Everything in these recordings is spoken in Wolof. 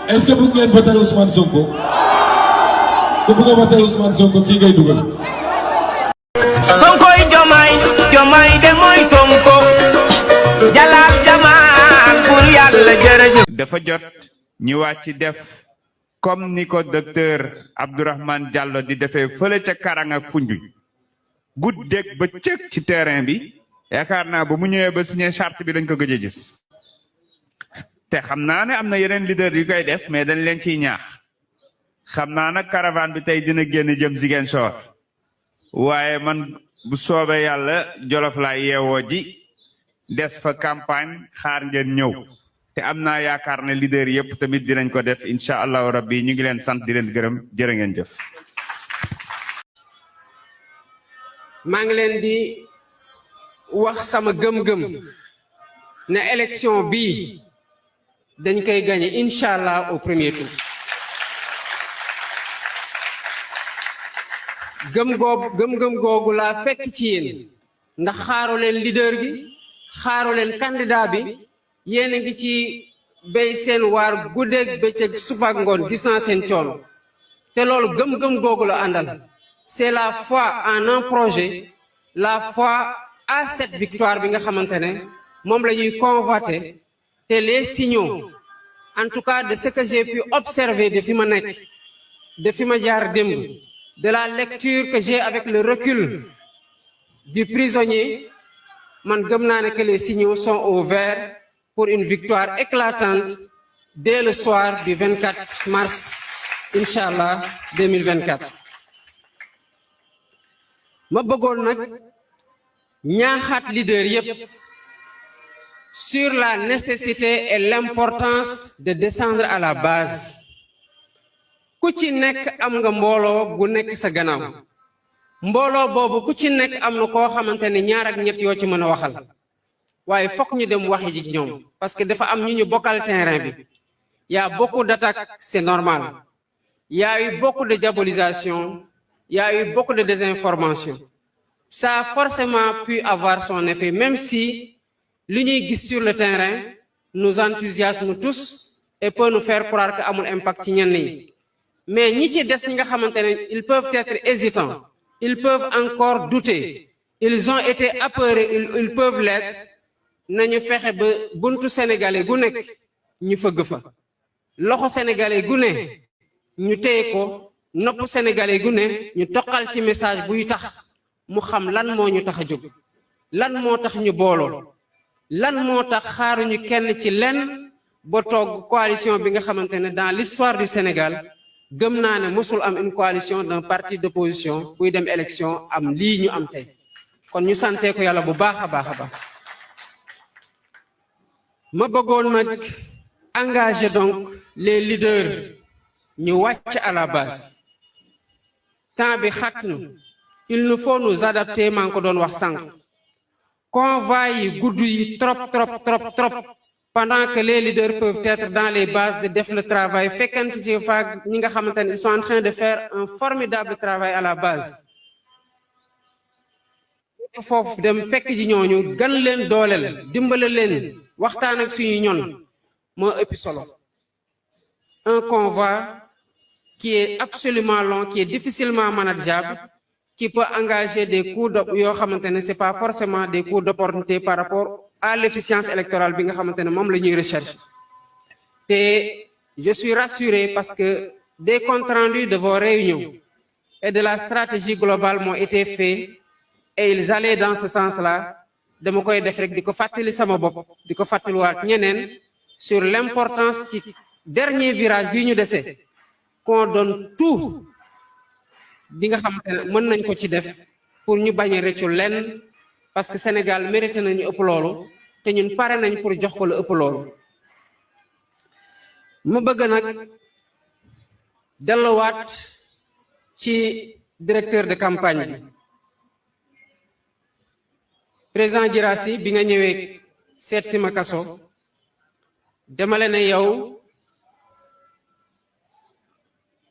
est-ce que vous voulez voter Ousmane Sonko? Ku bëgg a voter Ousmane Sonko kii ngay dugal. Sonko yi Diomaye de mooy Sonko Jalal Jamal pour Yàlla jërëjëf. dafa jot ñu wàcc def comme ni ko docteur Abdourahmane Diallo di defee fële ca Karang ak Foundiougne guddeeg ba cëg ci terrain bi yaakaar naa ba mu ñëwee ba signé charte bi lañ ko gëj a gis te xam naa ne am na yeneen leader yu koy def mais dañ leen ciy ñaax xam naa nag caravane bi tey dina génn jëm Ziguinchor waaye man bu soobee yàlla Jolof laa yeewoo ji des fa campagne xaar ngeen ñëw te am naa yaakaar ne leader yëpp tamit dinañ ko def incha allahu rabbi ñu ngi leen sant di leen gërëm jërë ngeen jëf. maa ngi leen di wax sama gëm-gëm ne élection bii dañ koy gagné incha allah au premier tour. gëm-gëm googu laa fekk ci yéen ndax xaaru leen leader gi xaaru leen candidat bi yéen a ngi ci béy seen waar guddeeg bëccëg suba ak ngoon gis naa seen coono te loolu gëm-gëm googu la àndal. C'est la foi en un projet, la foi à cette victoire bi nga xamante ne moom la ñuy convoiter te les signaux en tout cas de ce que j'ai pu observer de fi ma nekk de fi ma jaar démb de la lecture que j'ai avec le recul du prisonnier man gëm naa ne que les signaux sont au vert pour une victoire éclatante dès le soir du 24 mars inchallah 2024. ma bëggoon nag ñaaxaat leader yépp sur la nécessité et l'importance de descendre à la base. ku ci nekk am nga mbooloo bu nekk sa gannaaw mbooloo boobu ku ci nekk am na koo xamante ne ñaar ak ñett yoo ci mën a waxal waaye fokk ñu dem waxi ji ñoom parce que dafa am ñu bokkal terrain bi y a beaucoup d'attaques, c'est normal. Il y a eu beaucoup de diabolisation, il y a eu beaucoup de désinformation. Ça a forcément pu avoir son effet, même si l'union sur le terrain nous enthousiasme tous et peut nous faire croire qu'il y a un impact ci ñenn ñi. Mais ñi ci des ñi nga xamante ne ils peuvent être hésitants, ils peuvent encore douter, ils ont été apeurés, ils peuvent l'être. Nañu fexe ba buntu sénégalais gu nekk ñu fëgg fa loxo sénégalais gu ne ñu téye ko nopp sénégalais gu ne ñu toqal ci message buy tax mu xam lan moo ñu tax a jóg lan moo tax ñu booloo lan moo tax xaaruñu kenn ci lenn ba toog coalition bi nga xamante ne dans l'histoire du Sénégal gëm naa ne mosul am une coalition d'un parti d'opposition buy dem élection am lii ñu am tey kon ñu santee ko yàlla bu baax a baax a baax. ma bëggoon nag engager donc les leaders ñu wàcc à la base temps bi xat na il nous faut nous adapter maa ngi ko doon wax sànq convoi yi gudd yi trop pendant que les leaders peuvent être dans les bases de def le travail fekkante ci faak ñi nga xamante ne ils sont en train de faire un formidable travail à la base foofu dem fekk ji ñooñu gën leen dooleel dimbale leen waxtaan ak suñu ñoon moo ëpp solo. Un convoi qui est absolument long, qui est difficilement manageable, qui peut engager des coûts yoo xamante ne c'est pas forcément des coûts d'opportunité par rapport à l'efficience électorale bi nga xamante ne moom la ñuy recherche. te je suis rassuré parce que des comptes rendus de vos réunions et de la stratégie globale m'ont été faits et ils allaient dans ce sens-là. dama koy def rek di ko fàttali sama bopp di ko fàttaliwaat ñeneen sur l'importance ci dernier virage bii ñu dese qu'on donne tout di nga xamante ne mën nañ ko ci def pour ñu bañ a rëccu lenn parce que Sénégal mérité nañu ëpp loolu te ñun pare nañ pour jox ko lu ëpp loolu. mu bëgg nag delluwaat ci directeur de campagne bi. Président Guirassy bi nga ñëwee seet si ma kaso demale ne yow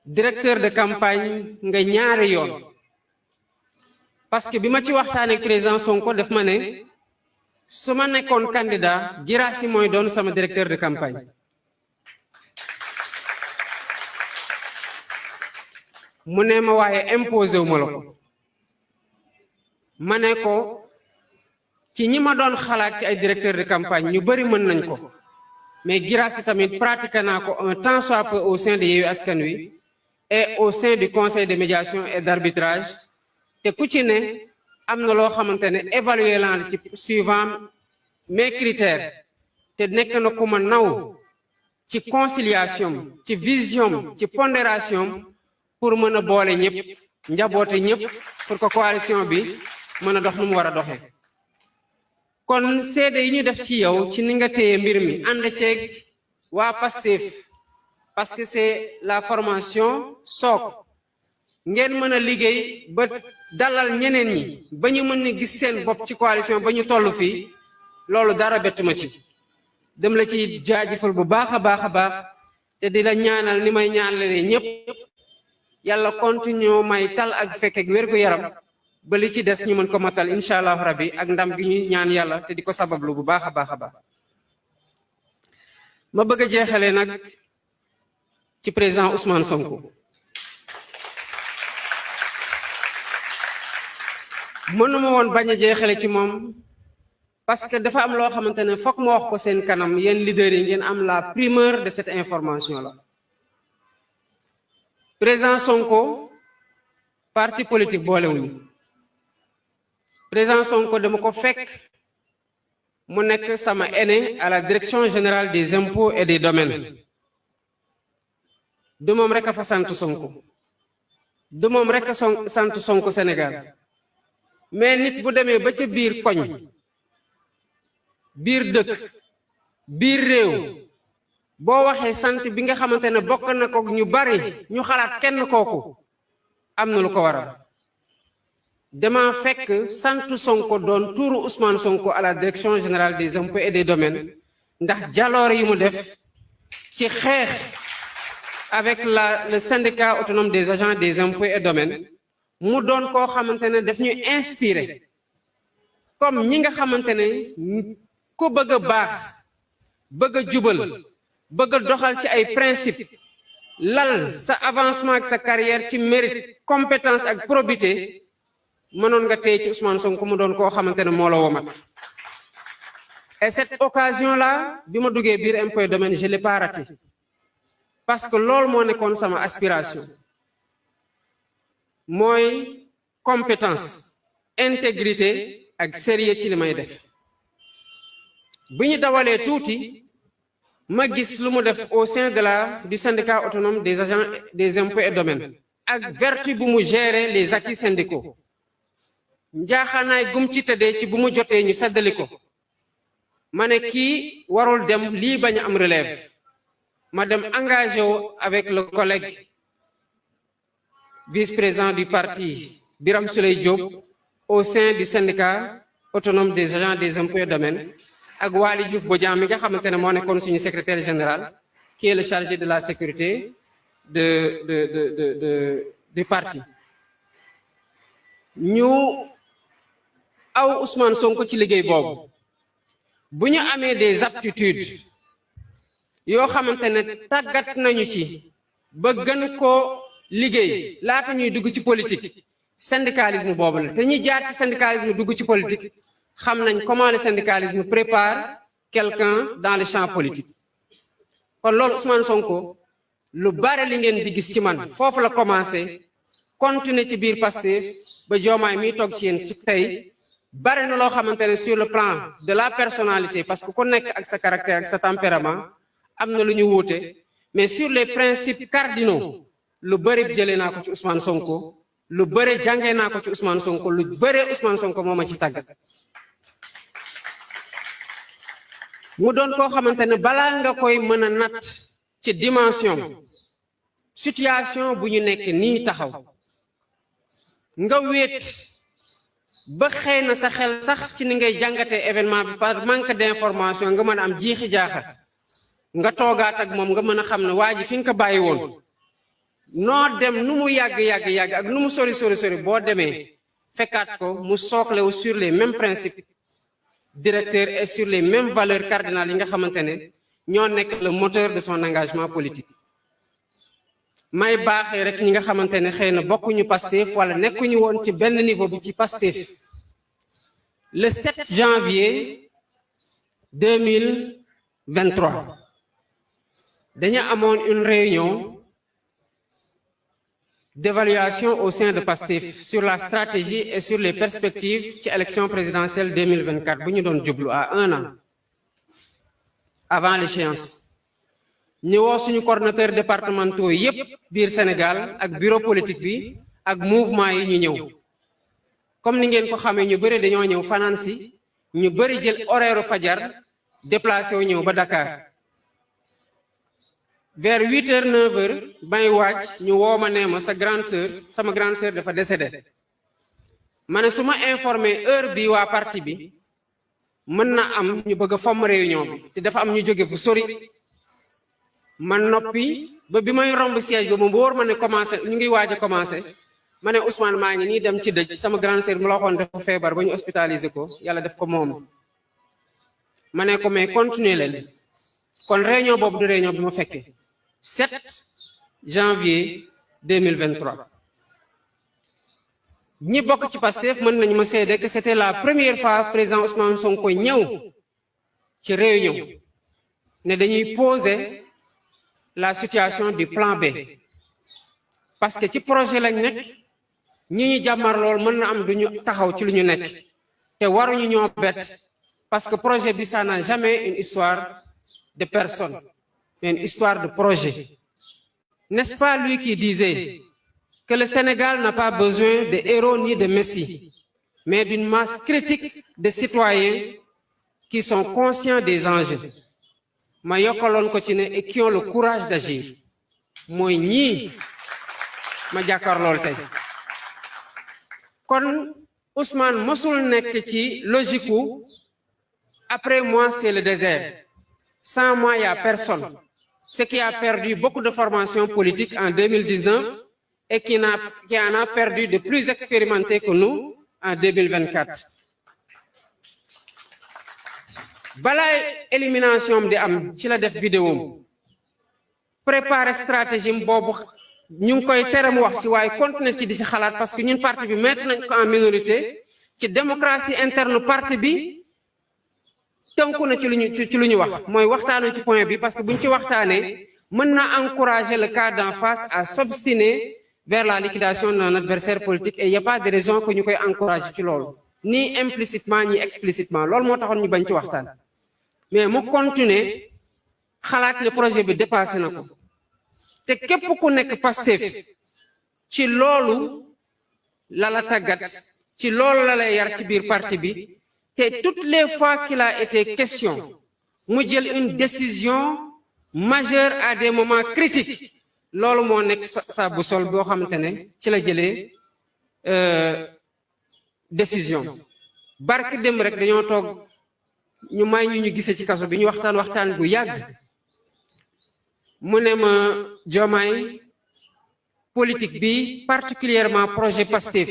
directeur de campagne nga ñaari yoon parce que bi ma ci waxtaanee ak président Sonko def ma ne su ma nekkoon candidat Guirassy mooy doon sama directeur de campagne mu ne ma waaye imposé wu ma la ko ma ne ko ci ñi ma doon xalaat ci ay directeur de campagne ñu bari mën nañ ko mais Guirassy tamit pratiqué naa ko un tant soit peu au sein de Yewwi Askan Wi et au sein du conseil de médiation et d'arbitrage te ku ci ne am na loo xamante ne évaluer la ci suivant mes critères te nekk na ku ma naw ci conciliation ci vision ci pondération pour mën a boole ñëpp njaboote ñëpp pour que coalition bi mën a dox nu mu war a doxee kon seede yi ñu def ci yow ci ni nga téye mbir mi ànd ceeg waa Pastef parce que c'est la formation sook ngeen mën a liggéey ba dalal ñeneen ñi ba ñu mën ni gis seen bopp ci coalition ba ñu toll fii loolu dara bett ma ci dem la ci jaajëfal bu baax a baax te di la ñaanal ni may ñaanale ñëpp yàlla continue may tal ak fekk ak wér gu yaram ba li ci des ñu mën ko matal incha allah rabbi ak ndam gi ñu ñaan yàlla te di ko sabablu bu baax a baax ma bëgg a jeexalee nag ci président Ousmane Sonko mënuma woon bañ a jeexale ci moom parce que dafa am loo xamante ne foog ma wax ko seen kanam yéen leaders yi ngeen am la primeur de cette information là président Sonko parti politique boolewuñu président Sonko dama ko fekk mu nekk sama aîné à la direction générale des impôts et des domaines du moom rek a fa sant Sonko du moom rek a sant Sonko Sénégal mais nit bu demee ba ca biir koñ biir dëkk biir réew boo waxee sant bi nga xamante ne bokk na ko ñu bari ñu xalaat kenn kooku am na lu ko waral dama fekk sant Sonko doon tuuru Ousmane Sonko à la direction générale des impôts et des domaines ndax jaloor yi mu def ci xeex avec le syndicat autonome des agents des impôts et domaines mu doon koo xamante ne daf ñu inspiré comme ñi nga xamante ne ku bëgg a baax bëgg a jubal bëgg a doxal ci ay principe lal sa avancement ak sa carrière ci mérite compétence ak probité mënoon nga tey ci Ousmane Sonko mu doon koo xamante ne moo la womat et cette occasion là bi ma duggee biir impôt et domaine je l'ai pas raté parce que loolu moo nekkoon sama aspiration mooy compétence intégrité ak sérieux ci li may def bu ñu dawalee tuuti ma gis lu mu def au sein de du syndicat autonome des agents des impôts et domaines ak vertu bu mu gérer les acquis syndicaux njaaxaanaay gum ci tëddee ci bu mu jotee ñu seddali ko ma ne kii warul dem lii bañ a am relève ma dem engagé wu avec le collègue vice-président du parti Birame Souleye Diop au sein du syndicat autonome des agents des impôts et domaines ak Waly Diouf Bodian mi nga xamante ne moo nekkoon suñu secrétaire général qui est le chargé de la sécurité du parti ñu aw Ousmane Sonko ci liggéey boobu bu ñu amee des aptitudes yoo xamante ne tàggat nañu ci ba gën koo liggéey laata ñuy dugg ci politique syndicalisme boobu la te ñi jaar ci syndicalisme dugg ci politique xam nañ comment le syndicalisme prépare quelqu'un dans le champ politique kon loolu Ousmane Sonko lu bare li ngeen di gis ci man foofu la commencé continuer ci biir Pastef ba Diomaye mi toog ci yéen ci tey bare na loo xamante ne sur le plan de la personnalité parce que ku nekk ak sa caractère ak sa tempérament am na lu ñu wuute mais sur les principes cardinaux lu bëri jëlee naa ko ci Ousmane Sonko lu bëri jàngee naa ko ci Ousmane Sonko lu bëri Ousmane Sonko moo ma ci tàggat mu doon koo xamante ne balaa nga koy mën a natt ci dimension situation bu ñu nekk nii taxaw nga wéet ba xëy na sa xel sax ci ni ngay jàngatee événement bi par manque d'information nga mën a am jiixi jaaxa nga toogaat ak moom nga mën a xam ne waa ji fi nga ko bàyyi woon noo dem nu mu yàgg ak nu mu sori boo demee fekkaat ko mu sooklewu sur les mêmes principes directeurs et sur les mêmes valeurs cardinales yi nga xamante ne ñoo nekk le moteur de son engagement politique may baaxee rek ñi nga xamante ne xëy na bokkuñu Pastef wala nekkuñu woon ci benn niveau bi ci Pastef. Le 7 janvier 2023 dañu amoon une réunion d'évaluation au sein de Pastef sur la stratégie et sur les perspectives ci élection présidentielle 2024 bu ñu doon jublu à 1 an avant l'échéance. ñu woo suñu coordonnateurs départementaux yépp biir Sénégal ak bureau politique bi ak mouvement yi ñu ñëw comme ni ngeen ko xamee ñu bëri dañoo ñëw fanaan si ñu bëri jël horaire fajar déplacé wu ñëw ba Dakar vers 8h 9h bay waaj ñu woo ma nee ma sama grande sœur dafa décédé ma ne su ma informé heure bi waa parti bi mën na am ñu bëgg a fomm réunion bi te dafa am ñu jóge fu sori man noppi ba bi may romb siège ba mu wóor ma ne commencé ñu ngi waaj a commencé ma ne Ousmane maa ngi nii dem ci dëj sama grande sœur mu la waxoon dafa feebar ba ñu hospitalisé ko yàlla def ko moom ma ne ko mais continuer leen kon réunion boobu du réunion bi ma fekkee 7 janvier 2023 ñi bokk ci Pastef mën nañu ma seede que c'était la première fois président Ousmane Sonko ñëw ci réunion ne dañuy poser la situation du plan B parce que ci projet lañ nekk ñi ñu jàmmar lool mën na am duñu taxaw ci lu ñu nekk te waruñu ñoo bett parce que projet bi ça n'a jamais une histoire de personne mais une histoire de projet. N'est-ce pas lui qui disait que le Sénégal n'a pas besoin de héros ni de messie mais d'une masse critique de citoyens qui sont conscients des enjeux. ma yokkaloon ko ci ne et qui ont le courage d'agir mooy ñii ma jàkkaar lool tey kon Ousmane mosul nekk ci logique wu après moi c'est le désert sans moi il y a personne ce qui a perdu beaucoup de formation politique en 2019 et qui en a perdu de plus expérimentés que nous en 2024. Balaay élimination di am ci la def vidéo préparer stratégie boobu ñu ngi koy teram wax ci waaye continuer ci di ci xalaat parce que ñun parti bi mettre nañ ko en minorité ci démocratie interne parti bi tënku na ci lu ñu wax mooy waxtaanu ci point bi parce que buñ ci waxtaanee mën na encourager le cas d'en face à s'obstiner vers la liquidation d'un adversaire politique et il y a pas de raison que ñu koy encourager ci loolu ni implicitement ni explicitement loolu moo taxoon ñu bañ ci waxtaan. mais mu continuer xalaat ne projet bi dépassé na ko te képp ku nekk Pastef ci loolu la la tàggat ci loolu la lay yar ci biir parti bi te toutes les fois qu'il a été question mu jël une décision majeure à des moments critiques loolu moo nekk sa boussole boo xamante ne ci la jëlee décision barki dem rek dañoo toog ñu may ñu gisee ci kaso bi ñu waxtaan gu yàgg mu ne ma Diomaye politique bi particulièrement projet Pastef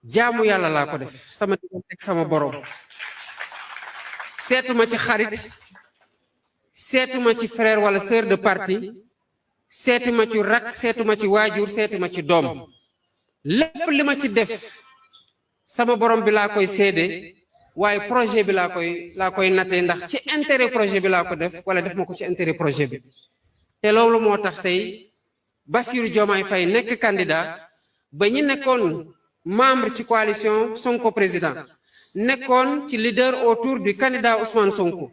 jaamu yàlla laa ko def sama diggante ak sama borom seetuma ci xarit seetuma ci frère wala sœur de parti seetuma ci rak seetuma ci waajur seetuma ci doom lépp li ma ci def sama borom bi laa koy seede waaye projet bi laa koy nattee ndax ci intérêt projet bi laa ko def wala def ma ko ci intérêt projet bi te loolu moo tax tey Bassirou Diomaye Faye nekk candidat ba ñi nekkoon membre ci coalition Sonko président nekkoon ci leader autour du candidat Ousmane Sonko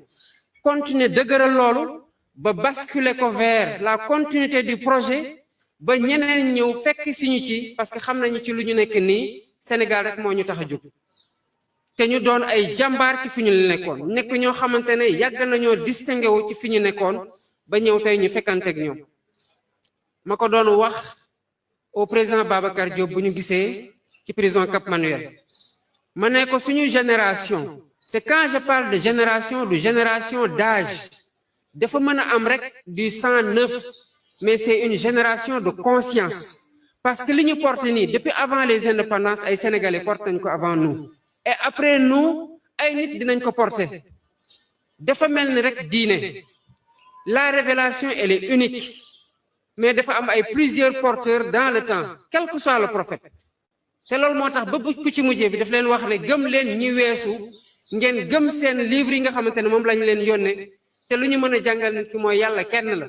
continuer dëgëral loolu ba basculer ko vers la continuité du projet ba ñeneen ñëw fekk si ñu ci parce que xam nañu ci lu ñu nekk nii Sénégal rek moo ñu tax a jóg te ñu doon ay jàmbaar ci fi ñu nekkoon nekk ñoo xamante ne yàgg nañoo distingué wu ci fi ñu nekkoon ba ñëw tey ñu fekkanteeg ñoom ma ko doon wax au président Babacar Diop bu ñu gisee ci prison Cap Manuel ma ne ko suñu génération te quand je parle de génération du génération d'âge dafa mën a am rek du sang neuf mais c'est une génération de conscience parce que li ñu porte nii depuis avant les indépendances ay sénégalais porte nañ ko avant nous et après nous ay nit dinañ ko porter dafa mel ni rek diine la révélation elle est unique mais dafa am ay plusieurs porteurs dans le temps quel que soit le prophète te loolu moo tax ba ku ci mujjee bi daf leen wax ne gëm leen ñi weesu ngeen gëm seen livre yi nga xamante ne moom lañ leen yónnee te lu ñu mën a jàngal nit ki mooy yàlla kenn la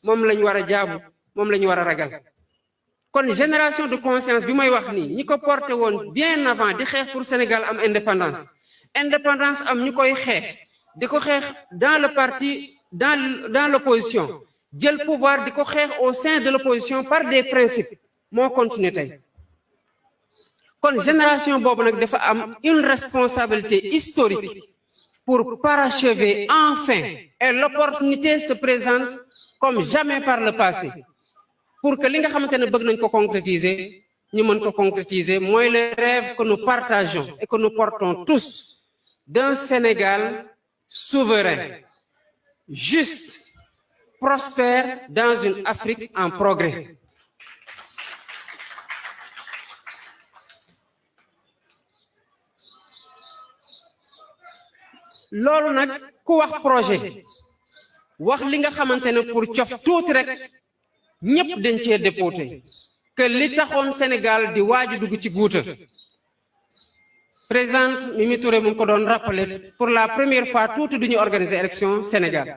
moom lañ war a jaamu moom la ñu war a ragal kon génération de conscience bi may wax nii ñi ko porté woon bien avant di xeex pour Sénégal am indépendance am ñu koy xeex di ko xeex dans le parti dans l'opposition jël pouvoir di ko xeex au sein de l'opposition par des principes moo continuer tey kon génération boobu nag dafa am une responsabilité historique pour parachever enfin et l'opportunité se présente comme jamais par le passé pour que li nga xamante ne bëgg nañ ko concrétiser ñu mën ko concrétiser mooy le rêve que nous partageons et que nous portons tous d'un Sénégal souverain juste prospère dans une Afrique en progrès. loolu nag ku wax projet wax li nga xamante ne pour cof tuuti rek ñëpp dañ cee dépoté que li taxoon Sénégal di waaju dugg ci guuta présidente Mimi Touré mu ngi ko doon rappeler pour la première fois tuuti duñu organiser élection Sénégal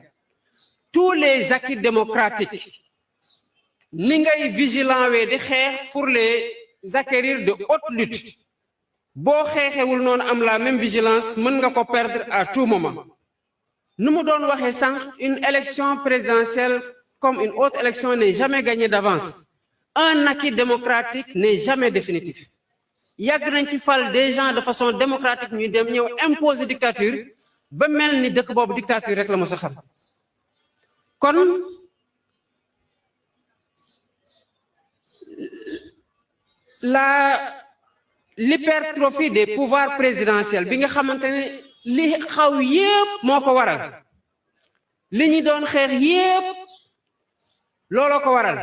tous les acquis démocratiques ni ngay vigilant wee di xeex pour les acquérir de haute lutte boo xeexewul noonu am la même vigilance mën nga ko perdre à tout moment nu mu doon waxee sànq une élection présidentielle comme une autre élection n'est jamais gagnée d'avance un acquis démocratique n'est jamais définitif yàgg nañ ci fal des gens de façon démocratique ñuy dem ñëw imposer dictature ba mel ni dëkk boobu dictature rek la mos a xam kon l'hypertrophie des pouvoirs présidentiels bi nga xamante ne li xaw yépp moo ko waral li ñu doon xeex yépp looloo ko waral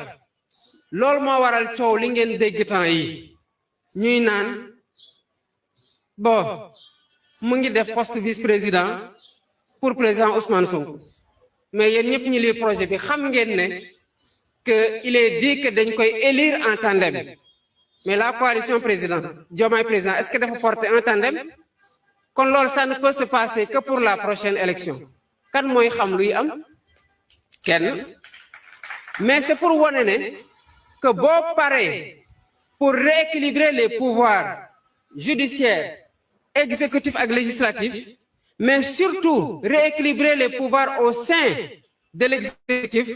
loolu moo waral coow li ngeen dégg temps yi ñuy naan bon mu ngi def poste vice-président pour président Ousmane Sonko mais yéen ñëpp ñu lire projet bi xam ngeen ne que il est dit que dañ koy élire en tandem mais la coalition président Diomaye président est-ce que dafa porter un tandem kon loolu ça ne peut se passer que pour la prochaine élection kan mooy xam luy am kenn mais c'est pour wane ne que boo paree pour rééquilibrer les pouvoirs judiciaires exécutifs ak législatifs mais surtout rééquilibrer les pouvoirs au sein de l'exécutif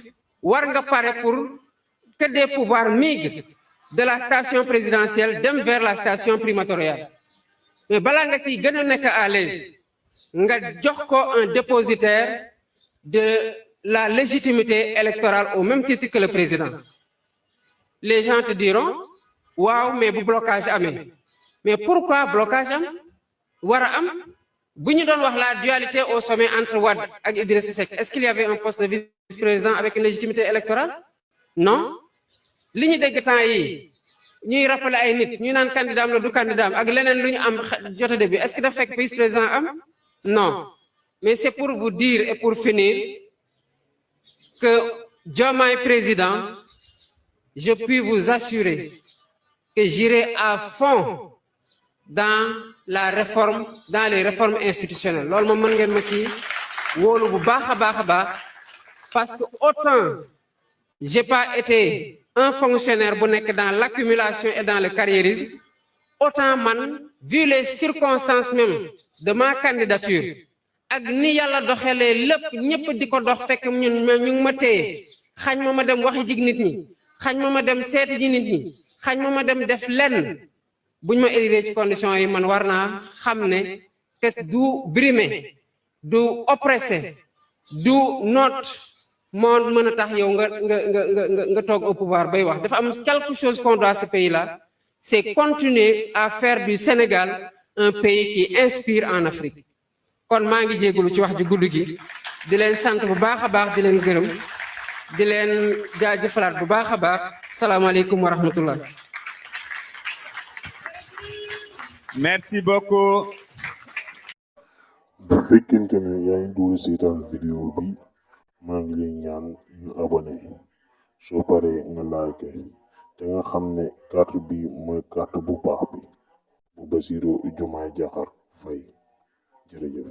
war nga pare pour que des pouvoirs migrent de la station présidentielle dem vers la station primatoriale mais balaa nga ciy gën a nekk à l'aise nga jox ko un dépositaire de la légitimité électorale au même titre que le président les gens te diront waaw mais bu blocage amee mais pourquoi blocage am war a am bu ñu doon wax la dualité au sommet entre Wade ak Idrissa Seck est-ce qu'il y avait un poste de vice-président avec une légitimité électorale non li ñu dégg temps yi ñuy rappeler ay nit ñu naan candidat am la du candidat am ak leneen lu ñu am jote début est-ce que dafa fekk vice-président am non mais c'est pour vous dire et pour finir que Diomaye président je puis vous assurer que j'irai à fond dans la réforme dans les réformes institutionnelles loolu moom mën ngeen ma ci wóolu bu baax a baax a baax parce que autant j'ai pas été un fonctionnaire bu nekk dans l'accumulation et dans le carriérisme autant man vu les circonstances même de ma candidature ak ni yàlla doxalee lépp ñëpp di ko dox fekk ñun ñu ngi ma téye xañ ma dem waxi jig nit ñi xañ ma dem seeti ji nit ñi xañ ma dem def lenn buñ ma élire ci conditions yi man war naa xam ne que du brimer du oppresser du noot moo mën a tax yow nga toog au pouvoir bay wax dafa am quelque chose qu'on doit ce pays là c'est continuer à faire du Sénégal un pays qui inspire en Afrique kon maa ngi jégalu ci wax ji gudd gi di leen sant bu baax a baax di leen gërëm di leen jaajëfalaat bu baax a baax salaamaaleykum wa rahmatullah. Merci beaucoup. bu fekkente ne yaa ngi dugg seetaan vidéo bi maa ngi lay ñaan ñu abonné soo paree nga like te nga xam ne carte bi mooy carte bu baax bi bu Bassirou Diomaye Diakhar Faye jërëjëf